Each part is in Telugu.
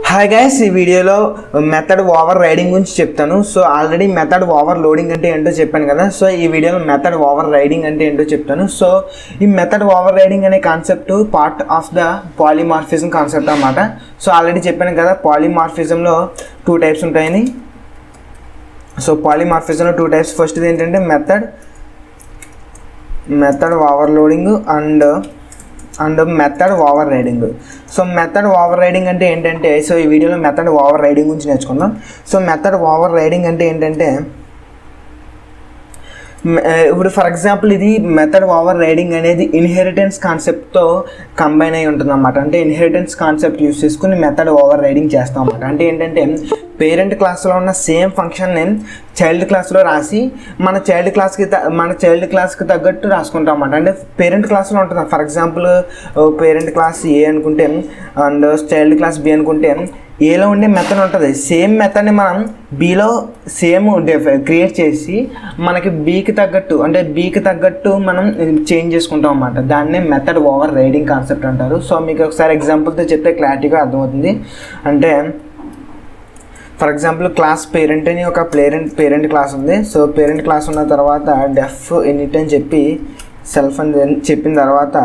హాయ్ గైస్, ఈ వీడియోలో మెథడ్ ఓవర్ రైడింగ్ గురించి చెప్తాను. So already method over loading అంటే ఏంటో చెప్పాను కదా. సో ఈ వీడియోలో మెథడ్ ఓవర్ రైడింగ్ అంటే ఏంటో చెప్తాను. సో ఈ మెథడ్ ఓవర్ రైడింగ్ అనే concept part of the polymorphism concept అన్నమాట. సో ఆల్రెడీ చెప్పాను కదా, పాలిమార్ఫిజంలో 2 టైప్స్ ఉంటాయని. సో పాలిమార్ఫిజంలో 2 టైప్స్. ఫస్ట్ది ఏంటంటే method overloading and method overriding. So method overriding అంటే ఏంటంటే, సో ఈ వీడియోలో మెథడ్ ఓవర్ రైడింగ్ గురించి నేర్చుకుందాం. సో మెథడ్ ఓవర్ రైడింగ్ అంటే ఏంటంటే, ఇప్పుడు ఫర్ ఎగ్జాంపుల్ ఇది మెథడ్ ఓవర్ రైడింగ్ అనేది ఇన్హెరిటెన్స్ కాన్సెప్ట్తో కంబైన్ అయి ఉంటుంది అన్నమాట. అంటే ఇన్హెరిటెన్స్ కాన్సెప్ట్ యూస్ చేసుకుని మెథడ్ ఓవర్ రైడింగ్ చేస్తాం అన్నమాట. అంటే ఏంటంటే, పేరెంట్ క్లాస్లో ఉన్న సేమ్ ఫంక్షన్ని చైల్డ్ క్లాస్లో రాసి మన చైల్డ్ క్లాస్కి తగ్గట్టు రాసుకుంటాం అన్నమాట. అంటే పేరెంట్ క్లాస్లో ఉంటుంది. ఫర్ ఎగ్జాంపుల్ పేరెంట్ క్లాస్ ఏ అనుకుంటే అండ్ చైల్డ్ క్లాస్ బి అనుకుంటే, ఏలో ఉండే మెథడ్ ఉంటుంది, సేమ్ మెథడ్ని మనం బీలో సేమ్ క్రియేట్ చేసి మనకి బీకి తగ్గట్టు మనం చేంజ్ చేసుకుంటాం అన్నమాట. దాన్నే మెథడ్ ఓవర్ రైడింగ్ కాన్సెప్ట్ అంటారు. సో మీకు ఒకసారి ఎగ్జాంపుల్తో చెప్తే క్లారిటీగా అర్థమవుతుంది. అంటే ఫర్ ఎగ్జాంపుల్ క్లాస్ పేరెంట్ అని ఒక పేరెంట్ క్లాస్ ఉంది. సో పేరెంట్ క్లాస్ ఉన్న తర్వాత డెఫ్ ఇనిట్ అని చెప్పి సెల్ఫ్ అని చెప్పిన తర్వాత,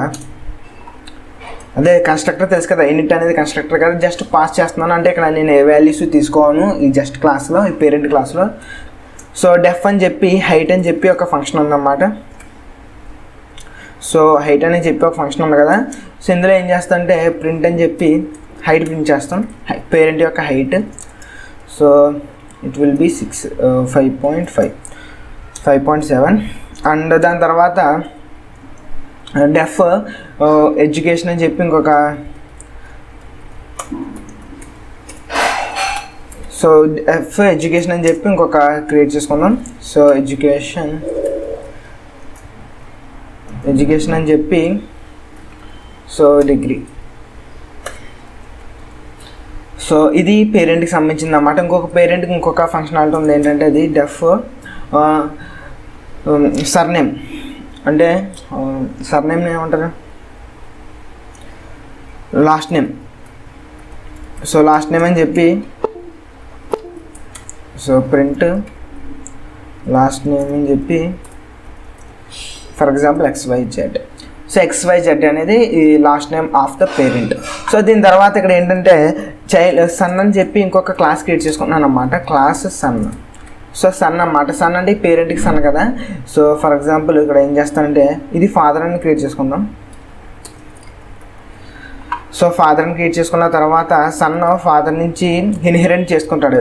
అదే కన్స్ట్రక్టర్ తెలుసు కదా, ఇనిట్ అనేది కన్స్ట్రక్టర్ కదా, జస్ట్ పాస్ చేస్తున్నాను. అంటే ఇక్కడ నేను ఏ వాల్యూస్ తీసుకోను ఈ జస్ట్ క్లాస్లో, ఈ పేరెంట్ క్లాస్లో. సో డెఫ్ అని చెప్పి హైట్ అని చెప్పి ఒక ఫంక్షన్ ఉందన్నమాట. సో హైట్ అని చెప్పి ఒక ఫంక్షన్ ఉంది కదా. సో ఇందులో ఏం చేస్తానంటే ప్రింట్ అని చెప్పి హైట్ ప్రింట్ చేస్తాం, పేరెంట్ యొక్క height. So it will be 5.7 and దాని తర్వాత డెఫ్ ఎడ్యుకేషన్ అని చెప్పి ఇంకొక, సో డెఫ్ ఎడ్యుకేషన్ అని చెప్పి ఇంకొక క్రియేట్ చేసుకుందాం. సో ఎడ్యుకేషన్ అని చెప్పి సో డిగ్రీ. సో ఇది పేరెంట్కి సంబంధించింది అన్నమాట. పేరెంట్కి ఇంకొక ఫంక్షనాలిటీ ఉంది ఏంటంటే, అది డెఫ్ సర్నేమ్. అంటే సర్నేమ్ని ఏమంటారు, last name. So last name అని చెప్పి సో ప్రింట్ లాస్ట్ నేమ్ అని చెప్పి for example XYZ. So XYZ అనేది ఈ last name of the parent. So దీని తర్వాత ఇక్కడ ఏంటంటే సన్ అని చెప్పి ఇంకొక క్లాస్ క్రియేట్ చేసుకున్నాను అన్నమాట, క్లాస్ సన్. సో సన్ అన్నమాట. సన్ అంటే పేరెంట్కి సన్ కదా. సో ఫర్ ఎగ్జాంపుల్ ఇక్కడ ఏం చేస్తానంటే, ఇది ఫాదర్ అని క్రియేట్ చేసుకుందాం. సో ఫాదర్ని క్రియేట్ చేసుకున్న తర్వాత సన్ ఫాదర్ నుంచి ఇన్హెరిట్ చేసుకుంటాడు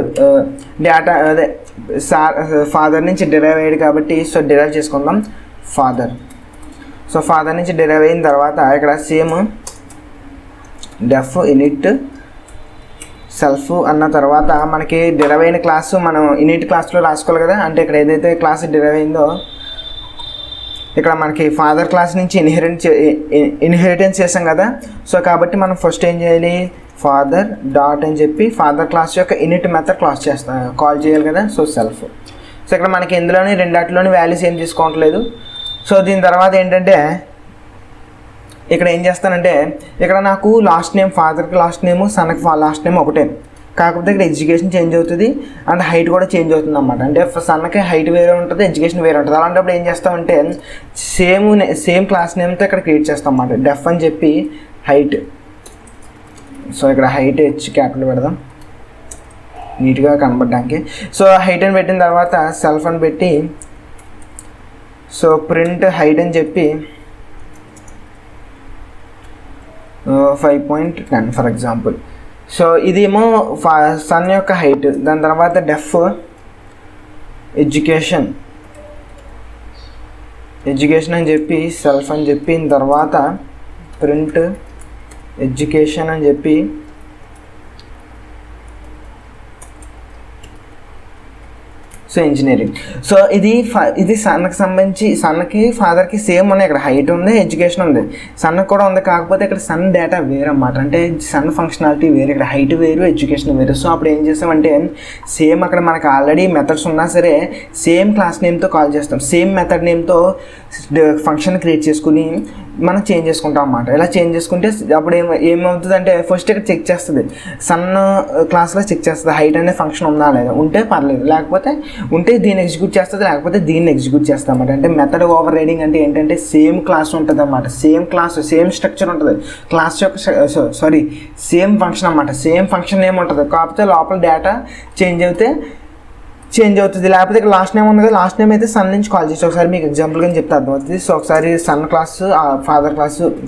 డేటా, అదే ఫాదర్ నుంచి డిరైవ్ అయ్యాడు కాబట్టి సో డిరైవ్ చేసుకుందాం ఫాదర్. సో ఫాదర్ నుంచి డిరైవ్ అయిన తర్వాత ఇక్కడ సేమ్ డెఫ్ ఇనిట్ సెల్ఫ్ అన్న తర్వాత మనకి డిరైవ్ అయిన క్లాసు మనం ఇనిట్ క్లాస్లో రాసుకోవాలి కదా. అంటే ఇక్కడ ఏదైతే క్లాస్ డిరైవ్ అయిందో ఇక్కడ మనకి ఫాదర్ క్లాస్ నుంచి ఇన్హెరిటెన్స్ చేసాం కదా. సో కాబట్టి మనం ఫస్ట్ ఏం చేయాలి, ఫాదర్ డాట్ అని చెప్పి ఫాదర్ క్లాస్ యొక్క ఇనిట్ మెథడ్ కాల్ చేయాలి కదా. So self. సో ఇక్కడ మనకి ఇందులోని రెండాటిలోని వాల్యూస్ ఏం తీసుకోవట్లేదు. సో దీని తర్వాత ఏంటంటే ఇక్కడ ఏం చేస్తానంటే, ఇక్కడ నాకు లాస్ట్ నేమ్ ఫాదర్కి లాస్ట్ నేమ్, సన్కి లాస్ట్ నేమ్ ఒకటే, కాకపోతే ఇక్కడ ఎడ్యుకేషన్ చేంజ్ అవుతుంది అండ్ హైట్ కూడా చేంజ్ అవుతుంది అన్నమాట. అంటే సన్కి హైట్ వేరే ఉంటుంది, ఎడ్యుకేషన్ వేరే ఉంటుంది. అలాంటప్పుడు ఏం చేస్తామంటే సేమ్ క్లాస్ నేమ్తో ఇక్కడ క్రియేట్ చేస్తాం అన్నమాట. డెఫ్ అని చెప్పి హైట్. సో ఇక్కడ హైట్ క్యాపిటల్ పెడదాం నీట్గా కనబడడానికి. సో హైట్ అని పెట్టిన తర్వాత సెల్ఫ్ అని పెట్టి సో ప్రింట్ హైట్ అని చెప్పి 5.10 ఫర్ ఎగ్జాంపుల్. సో ఇదేమో సన్ యొక్క హైట్. దాని తర్వాత డెఫ్ ఎడ్యుకేషన్ అని చెప్పి సెల్ఫ్ అని చెప్పిన తర్వాత ప్రింట్ ఎడ్యుకేషన్ అని చెప్పి సో ఇంజనీరింగ్. సో ఇది సన్కి సంబంధించి, సన్కి ఫాదర్కి సేమ్ ఉన్నాయి. ఇక్కడ హైట్ ఉంది, ఎడ్యుకేషన్ ఉంది, సన్కి కూడా ఉంది. కాకపోతే ఇక్కడ సన్ డేటా వేరు అన్నమాట. అంటే సన్ ఫంక్షనాలిటీ వేరు, ఇక్కడ హైట్ వేరు, ఎడ్యుకేషన్ వేరు. సో అప్పుడు ఏం చేస్తామంటే సేమ్ అక్కడ మనకు ఆల్రెడీ మెథడ్స్ ఉన్నా సరే సేమ్ క్లాస్ నేమ్తో కాల్ చేస్తాం. సేమ్ మెథడ్ నేమ్తో ఫంక్షన్ క్రియేట్ చేసుకుని మనం చేంజ్ చేసుకుంటాం అన్నమాట. ఇలా చేంజ్ చేసుకుంటే అప్పుడు ఏమవుతుంది అంటే ఫస్ట్ ఇక్కడ చెక్ చేస్తుంది, సన్ క్లాస్లో చెక్ చేస్తుంది హైట్ అనే ఫంక్షన్ ఉందా లేదా, ఉంటే పర్లేదు, లేకపోతే ఉంటే దీన్ని ఎగ్జిక్యూట్ చేస్తుంది, లేకపోతే దీన్ని ఎగ్జిక్యూట్ చేస్తుంది అన్నమాట. అంటే మెథడ్ ఓవర్ రైడింగ్ అంటే ఏంటంటే సేమ్ క్లాస్ ఉంటుంది అన్నమాట, సేమ్ క్లాస్ సేమ్ స్ట్రక్చర్ ఉంటుంది, క్లాస్ యొక్క సేమ్ ఫంక్షన్ అన్నమాట, సేమ్ ఫంక్షన్ నేమ్ ఉంటుంది, కాకపోతే లోపల డేటా చేంజ్ అవుతుంది. లేకపోతే ఇక్కడ లాస్ట్ నేమ్ ఉంది కదా, లాస్ట్ నేమ్ అయితే సన్ నుంచి కాల్ చేసి ఒకసారి మీకు ఎగ్జాంపుల్గా చెప్తే అర్థమవుతుంది. సో ఒకసారి సన్ క్లాస్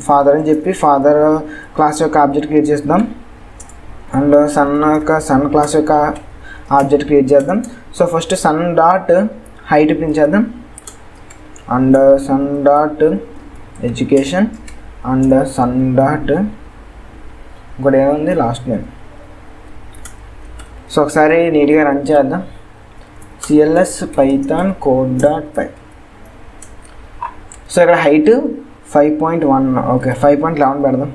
ఫాదర్ అని చెప్పి ఫాదర్ క్లాస్ యొక్క ఆబ్జెక్ట్ క్రియేట్ చేద్దాం, అండ్ సన్ క్లాస్ యొక్క ఆబ్జెక్ట్ క్రియేట్ చేద్దాం. So first son dot height print చేద్దాం, and son dot education, and son dot ఇంకోటి ఏముంది లాస్ట్ నేమ్. సో ఒకసారి నీట్గా రన్ చేద్దాం. CLS python code.py. సో ఇక్కడ హైట్ 5.1, ఓకే 5.11 పెడదాం.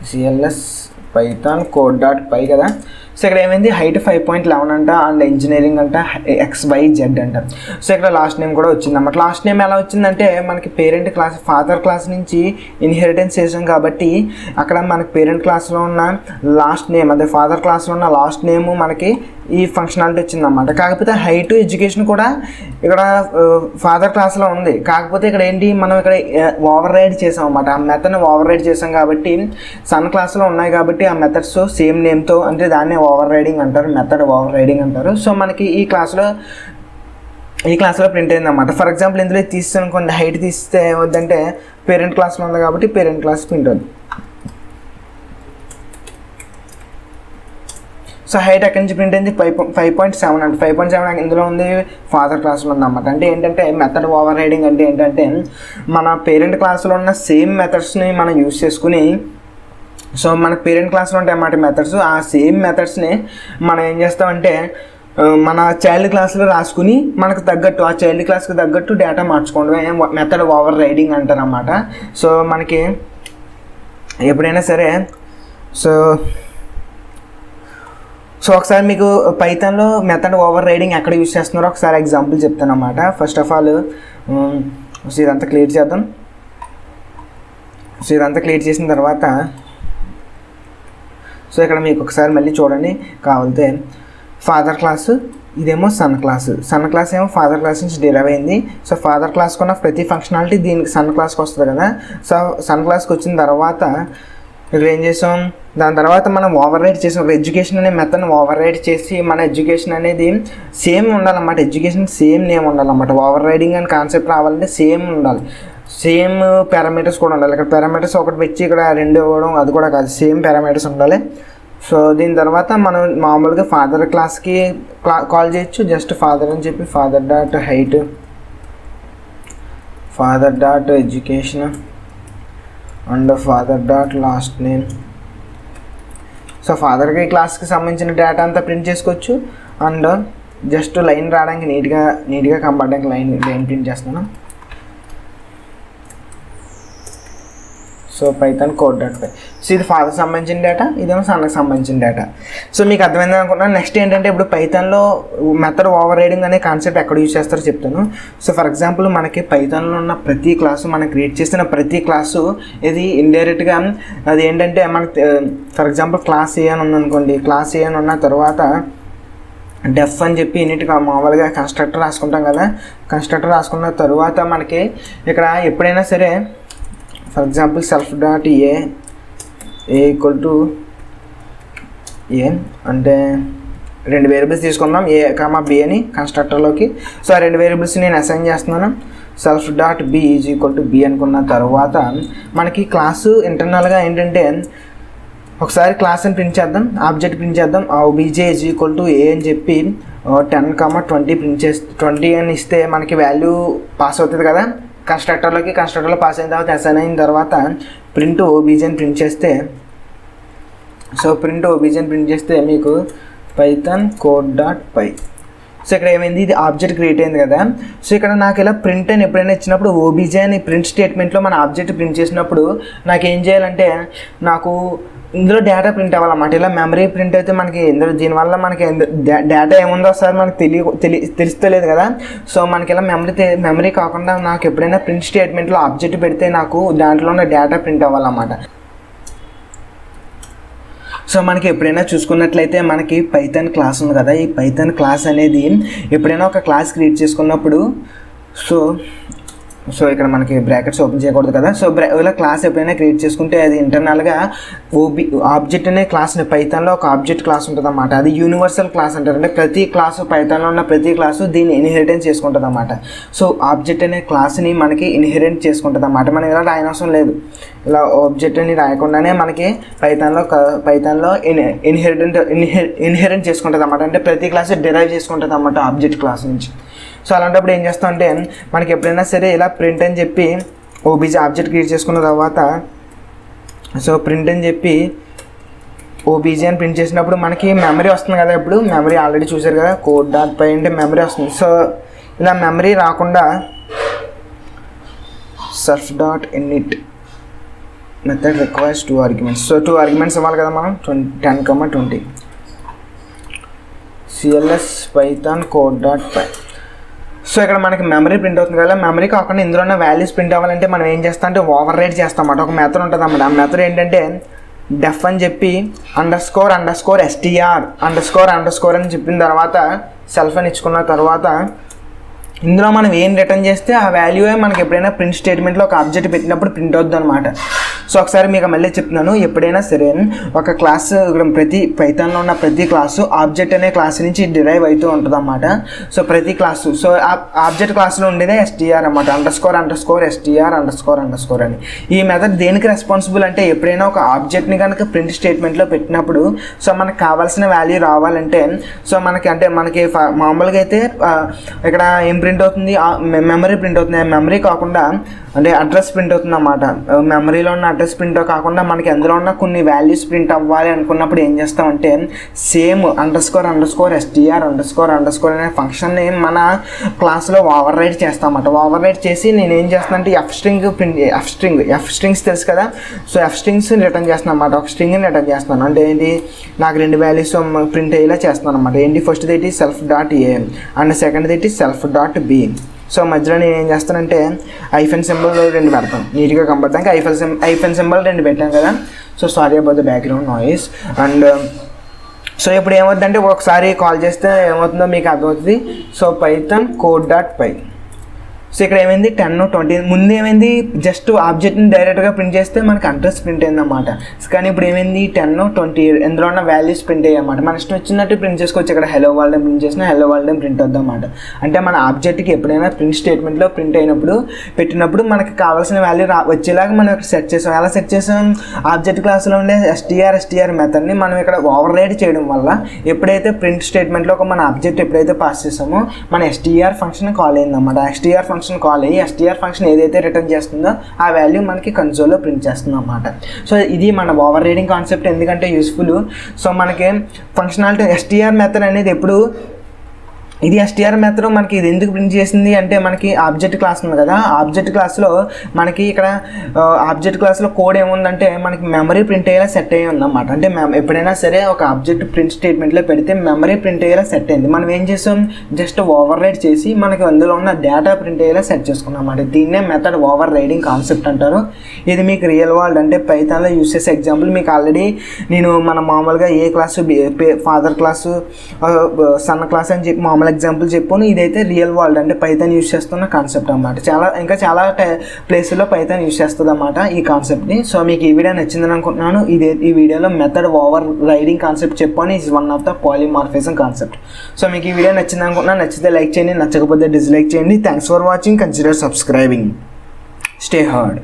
CLS python code.py కదా. సో ఇక్కడ ఏమైంది హైట్ 5.11 అంట, అండ్ ఇంజనీరింగ్ అంట XYZ అంట. సో ఇక్కడ లాస్ట్ నేమ్ కూడా వచ్చింది అన్నమాట. లాస్ట్ నేమ్ ఎలా వచ్చిందంటే మనకి పేరెంట్ క్లాస్ ఫాదర్ క్లాస్ నుంచి ఇన్హెరిటెన్స్ చేసాం కాబట్టి అక్కడ మనకి పేరెంట్ క్లాస్లో ఉన్న లాస్ట్ నేమ్, అదే ఫాదర్ క్లాస్లో ఉన్న లాస్ట్ నేమ్ మనకి ఈ ఫంక్షనాలిటీ వచ్చిందన్నమాట. కాకపోతే హైట్ ఎడ్యుకేషన్ కూడా ఇక్కడ ఫాదర్ క్లాస్లో ఉంది, కాకపోతే ఇక్కడ ఏంటి మనం ఇక్కడ ఓవర్ రైడ్ చేసాం అన్నమాట. ఆ మెథడ్ని ఓవర్ రైడ్ చేసాం కాబట్టి సన్ క్లాస్లో ఉన్నాయి కాబట్టి ఆ మెథడ్స్ సేమ్ నేమ్తో, అంటే దాన్ని ఓవర్ రైడింగ్ అంటారు, మెథడ్ ఓవర్ రైడింగ్ అంటారు. సో మనకి ఈ క్లాస్లో ప్రింట్ అయిందన్నమాట. ఫర్ ఎగ్జాంపుల్ ఇందులో తీస్తే కొన్ని హైట్ తీస్తే వద్దంటే పేరెంట్ క్లాస్లో ఉంది కాబట్టి పేరెంట్ క్లాస్ ప్రింట్ అవుతుంది. సో హైట్ ఎక్కడి నుంచి ప్రింట్ అయింది 5.7 అంటే 5.7 ఇందులో ఉంది ఫాదర్ క్లాస్లో ఉందన్నమాట. అంటే ఏంటంటే మెథడ్ ఓవర్ రైడింగ్ అంటే ఏంటంటే మన పేరెంట్ క్లాస్లో ఉన్న సేమ్ మెథడ్స్ని మనం యూజ్ చేసుకుని, సో మన పేరెంట్ క్లాస్లో ఉంటాయి అన్నమాట మెథడ్స్, ఆ సేమ్ మెథడ్స్ని మనం ఏం చేస్తామంటే మన చైల్డ్ క్లాస్లో రాసుకుని మనకు తగ్గట్టు ఆ చైల్డ్ క్లాస్కి తగ్గట్టు డేటా మార్చుకోవడమే మెథడ్ ఓవర్ రైడింగ్ అంటారు అన్నమాట. సో మనకి ఎప్పుడైనా సరే సో ఒకసారి మీకు పైథాన్లో మెథడ్ ఓవర్ రైడింగ్ ఎక్కడ యూజ్ చేస్తున్నారో ఒకసారి ఎగ్జాంపుల్ చెప్తాను అన్నమాట. ఫస్ట్ ఆఫ్ ఆల్ ఇదంతా క్లియర్ చేద్దాం. సో ఇదంతా క్లియర్ చేసిన తర్వాత సో ఇక్కడ మీకు ఒకసారి మళ్ళీ చూడండి కావాలితే ఫాదర్ క్లాసు, ఇదేమో సన్ క్లాస్ ఏమో ఫాదర్ క్లాస్ నుంచి డిరైవ్ అయింది. సో ఫాదర్ క్లాస్కి ఉన్న ప్రతి ఫంక్షనాలిటీ దీనికి సన్ క్లాస్కి వస్తుంది కదా. సో సన్ క్లాస్కి వచ్చిన తర్వాత ఇక్కడ ఏం చేసాం, దాని తర్వాత మనం ఓవర్ రైడ్ చేసాం, ఎడ్యుకేషన్ అనే మెథడ్ని ఓవర్ రైడ్ చేసి మన ఎడ్యుకేషన్ అనేది సేమ్ ఉండాలన్నమాట, ఎడ్యుకేషన్ సేమ్ నేమ్ ఉండాలన్నమాట. ఓవర్ రైడింగ్ అని కాన్సెప్ట్ రావాలంటే సేమ్ ఉండాలి, సేమ్ పారామీటర్స్ కూడా ఉండాలి. ఇక్కడ పారామీటర్స్ ఒకటి పెట్టి ఇక్కడ 2 ఇవ్వడం అది కూడా కాదు, సేమ్ పారామీటర్స్ ఉండాలి. సో దీని తర్వాత మనం మామూలుగా ఫాదర్ క్లాస్కి కాల్ చేయొచ్చు, జస్ట్ ఫాదర్ అని చెప్పి father dot height, father dot education and father dot last name. So ఫాదర్కి క్లాస్కి సంబంధించిన డేటా అంతా ప్రింట్ చేసుకోవచ్చు. అండ్ జస్ట్ లైన్ రావడానికి నీట్గా కనపడడానికి లైన్ ప్రింట్ చేస్తున్నాను. So Python code.py. సో ఇది ఫాదర్ సంబంధించిన డేటా, ఇదేమో సన్కి సంబంధించిన డేటా. సో మీకు అర్థమైంది అనుకుంటున్నాను. నెక్స్ట్ ఏంటంటే ఇప్పుడు పైథాన్లో మెథడ్ ఓవర్ రైడింగ్ అనే కాన్సెప్ట్ ఎక్కడ యూజ్ చేస్తారో చెప్తాను. సో ఫర్ ఎగ్జాంపుల్ మనకి పైథాన్లో ఉన్న ప్రతి క్లాసు, మనం క్రియేట్ చేసిన ప్రతి క్లాసు ఇది ఇండైరెక్ట్గా అది ఏంటంటే మనకి ఫర్ ఎగ్జాంపుల్ క్లాస్ ఏ అని ఉందనుకోండి, క్లాస్ ఏ అని ఉన్న తర్వాత డెఫ్ అని చెప్పి ఇన్నిటిగా మామూలుగా కన్స్ట్రక్టర్ రాసుకుంటాం కదా. కన్స్ట్రక్టర్ రాసుకున్న తర్వాత మనకి ఇక్కడ ఎప్పుడైనా సరే for example self dot A equal to A అంటే 2 వేరియబుల్స్ తీసుకుందాం, ఏ కామా బి అని కన్స్ట్రక్టర్లోకి. సో ఆ 2 వేరియబుల్స్ నేను అసైన్ చేస్తున్నాను. Self dot B is equal to B అనుకున్న తర్వాత మనకి క్లాసు ఇంటర్నల్గా ఏంటంటే ఒకసారి క్లాస్ని ప్రింట్ చేద్దాం, ఆబ్జెక్ట్ ప్రింట్ చేద్దాం. బీజే ఈజ్ ఈక్వల్ టు ఏ అని చెప్పి 10, 20 20 అని ఇస్తే మనకి వాల్యూ పాస్ అవుతుంది కదా కన్స్ట్రక్టర్లో పాస్ అయిన తర్వాత అసైన్ అయిన తర్వాత ప్రింట్ ఓబీజీని ప్రింట్ చేస్తే, సో ప్రింట్ ఓబీజీని ప్రింట్ చేస్తే మీకు పైథాన్ code.py. సో ఇక్కడ ఏమైంది, ఇది ఆబ్జెక్ట్ క్రియేట్ అయింది కదా. సో ఇక్కడ నాకు ఇలా ప్రింట్ అని ఎప్పుడైనా ఇచ్చినప్పుడు ఓబీజే అని ప్రింట్ స్టేట్మెంట్లో మన ఆబ్జెక్ట్ ప్రింట్ చేసినప్పుడు నాకు ఏం చేయాలంటే నాకు ఇందులో డేటా ప్రింట్ అవ్వాలన్నమాట. ఇలా మెమరీ ప్రింట్ అయితే మనకి ఇందులో దీనివల్ల మనకి డేటా ఏముందో ఒకసారి మనకి తెలుస్తలేదు కదా. సో మనకి ఇలా మెమరీ కాకుండా నాకు ఎప్పుడైనా ప్రింట్ స్టేట్మెంట్లో ఆబ్జెక్ట్ పెడితే నాకు దాంట్లో ఉన్న డేటా ప్రింట్ అవ్వాలన్నమాట. సో మనకి ఎప్పుడైనా చూసుకున్నట్లయితే మనకి పైథాన్ క్లాస్ ఉంది కదా, ఈ పైథాన్ క్లాస్ అనేది ఎప్పుడైనా ఒక క్లాస్ క్రియేట్ చేసుకున్నప్పుడు సో ఇక్కడ మనకి బ్రాకెట్స్ ఓపెన్ చేయకూడదు కదా. సో ఇలా క్లాస్ ఎప్పుడైనా క్రియేట్ చేసుకుంటే అది ఇంటర్నల్గా ఆబ్జెక్ట్ అనే క్లాస్ని పైథాన్లో ఒక ఆబ్జెక్ట్ క్లాస్ ఉంటుంది అన్నమాట. అది యూనివర్సల్ క్లాస్ అంటారు. అంటే ప్రతి క్లాసు పైథాన్లో ఉన్న ప్రతి క్లాసు దీన్ని ఇన్హెరిటెన్స్ చేసుకుంటుంది అన్నమాట. సో ఆబ్జెక్ట్ అనే క్లాస్ని మనకి ఇన్హెరిట్ చేసుకుంటుంది అన్నమాట. మనం ఇలా రాయనవసరం లేదు. ఇలా ఆబ్జెక్ట్ అని రాయకుండానే మనకి పైథాన్లో ఇన్హెరిట్ చేసుకుంటుంది అన్నమాట. అంటే ప్రతి క్లాస్ డిరైవ్ చేసుకుంటుంది అన్నమాట ఆబ్జెక్ట్ క్లాస్ నుంచి. సో అలాంటప్పుడు ఏం చేస్తాం అంటే మనకి ఎప్పుడైనా సరే ఇలా ప్రింట్ అని చెప్పి ఓబీజీ ఆబ్జెక్ట్ క్రియేట్ చేసుకున్న తర్వాత సో ప్రింట్ అని చెప్పి ఓబీజీ అని ప్రింట్ చేసినప్పుడు మనకి మెమరీ వస్తుంది కదా. ఇప్పుడు మెమరీ ఆల్రెడీ చూసారు కదా, code.py అంటే మెమరీ వస్తుంది. సో ఇలా మెమరీ రాకుండా self.init method requires 2 arguments. So 2 arguments ఇవ్వాలి కదా మనం, 10, 20 cls python code.py. సో ఇక్కడ మనకి మెమరీ ప్రింట్ అవుతుంది కదా. మెమరీ కాకుండా ఇందులో ఉన్న వాల్యూస్ ప్రింట్ అవ్వాలంటే మనం ఏం చేస్తాం అంటే ఓవర్ రైడ్ చేస్తాం అన్నమాట. ఒక మెథడ్ ఉంటుంది అన్నమాట. ఆ మెథడ్ ఏంటంటే డెఫ్ అని చెప్పి __str___ అని చెప్పిన తర్వాత సెల్ఫ్ అని ఇచ్చుకున్న తర్వాత ఇందులో మనం ఏం రిటర్న్ చేస్తే ఆ వాల్యూ మనకి ఎప్పుడైనా ప్రింట్ స్టేట్మెంట్లో ఒక ఆబ్జెక్ట్ పెట్టినప్పుడు ప్రింట్ అవుతుంది అనమాట. సో ఒకసారి మీకు మళ్ళీ చెప్తున్నాను, ఎప్పుడైనా సరే ఒక క్లాస్ ప్రతి పైథాన్లో ఉన్న ప్రతి క్లాసు ఆబ్జెక్ట్ అనే క్లాస్ నుంచి డిరైవ్ అవుతూ ఉంటుంది అన్నమాట. సో ప్రతి క్లాసు సో ఆ ఆబ్జెక్ట్ క్లాస్లో ఉండేదే STR అన్నమాట, __str___ అని. ఈ మెథడ్ దేనికి రెస్పాన్సిబుల్ అంటే ఎప్పుడైనా ఒక ఆబ్జెక్ట్ని కనుక ప్రింట్ స్టేట్మెంట్లో పెట్టినప్పుడు సో మనకు కావాల్సిన వాల్యూ రావాలంటే సో మనకి మామూలుగా అయితే ఇక్కడ ఏం ప్రింట్ అవుతుంది, మెమరీ ప్రింట్ అవుతుంది. మెమరీ కాకుండా అంటే అడ్రస్ ప్రింట్ అవుతుంది అన్నమాట. మెమరీలో ఉన్న అడ్రస్ ప్రింట్ కాకుండా మనకి అందులో ఉన్న కొన్ని వాల్యూస్ ప్రింట్ అవ్వాలి అనుకున్నప్పుడు ఏం చేస్తామంటే సేమ్ __str___ అనే ఫంక్షన్ని మన క్లాస్లో ఓవర్ రైడ్ చేస్తామన్నమాట. ఓవర్ రైడ్ చేసి నేను ఏం చేస్తాను అంటే ఎఫ్ స్ట్రింగ్స్ తెలుసు కదా. సో ఎఫ్ స్ట్రింగ్స్ని రిటర్న్ చేస్తున్నాను అన్నమాట. ఒక స్ట్రింగ్ని రిటర్న్ చేస్తున్నాను అంటే ఏంటి, నాకు 2 వాల్యూస్ ప్రింట్ అయ్యేలా చేస్తున్నాను అన్నమాట. ఏంటి, ఫస్ట్ ఏంటి self.a అండ్ సెకండ్ ఏంటి self.b. సో మధ్యలో నేను ఏం చేస్తానంటే ఐఫెన్ సింబల్ 2 పెడతాను నీట్గా కనబడడానికి. ఐఫెన్ సింబల్ 2 పెట్టాను కదా. So sorry about the background noise. And so ఇప్పుడు ఏమవుతుందంటే ఒకసారి కాల్ చేస్తే ఏమవుతుందో మీకు అర్థమవుతుంది. So Python code.py. సో ఇక్కడ ఏమైంది 10, 20 ముందు ఏమైంది జస్ట్ ఆబ్జెక్ట్ని డైరెక్ట్గా ప్రింట్ చేస్తే మనకి అడ్రస్ ప్రింట్ అయిందన్నమాట. కానీ ఇప్పుడు ఏమైంది 10, 20 ఎందులో ఉన్న వాల్యూస్ ప్రింట్ అయ్యామాట. మన ఇష్టం వచ్చినట్టు ప్రింట్ చేసుకోవచ్చు. ఇక్కడ హెలో వరల్డ్ అని ప్రింట్ చేసినా హెలో వరల్డ్ అని ప్రింట్ అవుద్దాం అన్నమాట. అంటే మన ఆబ్జెక్ట్కి ఎప్పుడైనా ప్రింట్ స్టేట్మెంట్లో ప్రింట్ అయినప్పుడు పెట్టినప్పుడు మనకి కావాల్సిన వాల్యూ వచ్చేలాగా మనం ఇక్కడ సెట్ చేసాం. ఎలా సెట్ చేసాం, ఆబ్జెక్ట్ క్లాస్లో ఉండే STR మెథడ్ని మనం ఇక్కడ ఓవర్ రైడ్ చేయడం వల్ల ఎప్పుడైతే ప్రింట్ స్టేట్మెంట్లో ఒక మన ఆబ్జెక్ట్ ఎప్పుడైతే పాస్ చేసామో మన STR ఫంక్షన్ కాల్ అయిందన్నమాట. STR ఫంక్షన్ కాల్ అయ్యి STR ఫంక్షన్ ఏదైతే రిటర్న్ చేస్తుందో ఆ వాల్యూ మనకి కన్సోల్లో ప్రింట్ చేస్తుంది అన్నమాట. సో ఇది మన ఓవర్ రైడింగ్ కాన్సెప్ట్ ఎందుకంటే యూస్ఫుల్. సో మనకి ఫంక్షనాలిటీ STR మెథడ్ అనేది ఎప్పుడు ఇది STR మెథడ్ మనకి ఇది ఎందుకు ప్రింట్ చేసింది అంటే మనకి ఆబ్జెక్ట్ క్లాస్ ఉంది కదా. ఆబ్జెక్ట్ క్లాస్లో మనకి ఇక్కడ ఆబ్జెక్ట్ క్లాస్లో కోడ్ ఏముందంటే మనకి మెమరీ ప్రింట్ అయ్యేలా సెట్ అయ్యి ఉందన్నమాట. అంటే ఎప్పుడైనా సరే ఒక ఆబ్జెక్ట్ ప్రింట్ స్టేట్మెంట్లో పెడితే మెమరీ ప్రింట్ అయ్యేలా సెట్ అయింది. మనం ఏం చేసాం, జస్ట్ ఓవర్ రైడ్ చేసి మనకి అందులో ఉన్న డేటా ప్రింట్ అయ్యేలా సెట్ చేసుకున్నాం అన్నమాట. దీన్నే మెథడ్ ఓవర్ రైడింగ్ కాన్సెప్ట్ అంటారు. ఇది మీకు రియల్ వరల్డ్ అంటే పైథాన్లో యూస్ చేసే ఎగ్జాంపుల్ మీకు ఆల్రెడీ నేను మన మామూలుగా ఏ క్లాసు ఫాదర్ క్లాసు సన్న క్లాస్ అని చెప్పి మామూలు ఎగ్జాంపుల్ చెప్పాను. ఇదైతే రియల్ వరల్డ్ అంటే పైథాన్ యూస్ చేస్తున్న కాన్సెప్ట్ అన్నమాట. ఇంకా చాలా ప్లేసుల్లో పైథాన్ యూస్ చేస్తుంది అన్నమాట ఈ కాన్సెప్ట్ని. సో మీకు ఈ వీడియో నచ్చిందని అనుకుంటున్నాను. ఈ వీడియోలో మెథడ్ ఓవర్ రైడింగ్ కాన్సెప్ట్ చెప్పాను. Is one of the polymorphism concept. So మీకు ఈ వీడియో నచ్చింది అనుకుంటున్నాను. నచ్చితే లైక్ చేయండి, నచ్చకపోతే డిస్లైక్ చేయండి. Thanks for watching. Consider subscribing. Stay hard.